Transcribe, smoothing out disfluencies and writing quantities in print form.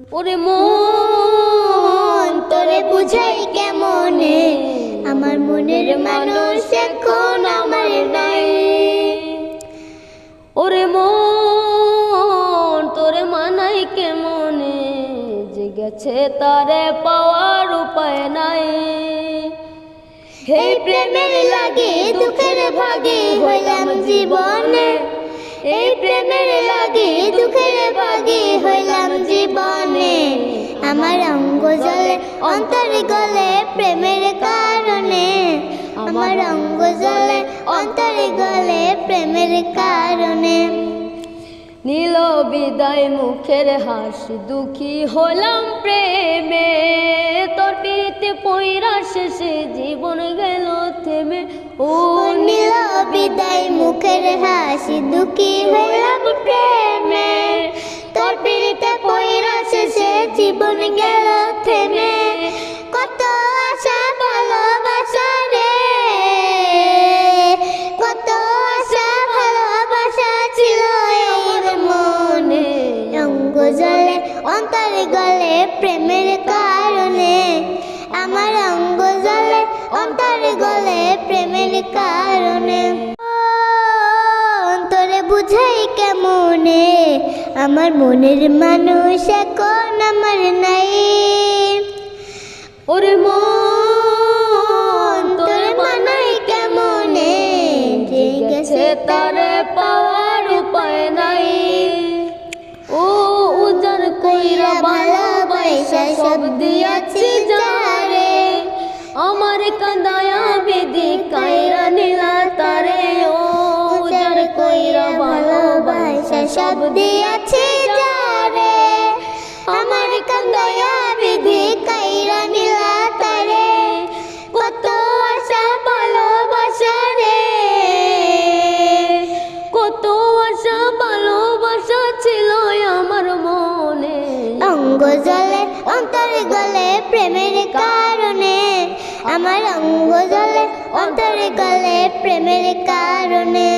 ওরে মন তোরে বুঝাই কেমনে, আমার মনের মানুষ এখন আমার নাই। ওরে মন তোরে মানাই কেমনে, যে গেছে তারে পাওয়ার উপায় নাই। এই প্রেমের লাগে দুঃখের ভাগে হইলাম জীবনে, এই প্রেমের লাগে দুঃখের ভাগে হইলাম জীবনে। আমার অঙ্গ জ্বলে অন্তর গলে প্রেমের কারণে, আমার অঙ্গ জ্বলে অন্তর গলে প্রেমের কারণে। নীল বিদায় মুখের হাসি, দুঃখী হলাম প্রেমে, তোর পিড়িতে পইরা শেষে জীবন গেল থেমে। ও নীল বিদায় মুখের হাসি, দুঃখী হইলাম প্রেমে, তোর পিড়িতে পইরা শেষে জীবন গেল থেমে। কত আশা ভালোবাসা রে, কত আশা ভালোবাসা ছিল আমার মনে। অঙ্গ জ্বলে অন্তর গলে প্রেমের কারণে, আমার অঙ্গ জ্বলে অন্তর গলে প্রেমের কারণে। তোরে বুঝাই কেমনে, আমার মনের মানুষ এখন আমার নাই। ওরে মন তোরে মানাই কেমনে, যে গেছে তারে পাওয়ার উপায় নাই। ও উজার কইরা ভালোবাসা সব দিয়াছি যারে, আমার কাঁদায়া বিধি কাইরা নিলা তারে। ও উজার কইরা ভালোবাসা সব দিয়াছি যারে, আমার কান্দায়া বিধি কাইরা নিলা তারে। কত আশা ভালোবাসা রে, কত আশা ভালোবাসা ছিল আমার মনে। অঙ্গ জ্বলে অন্তর গলে প্রেমের কারণে, আমার অঙ্গ জ্বলে অন্তর গলে প্রেমের কারণে।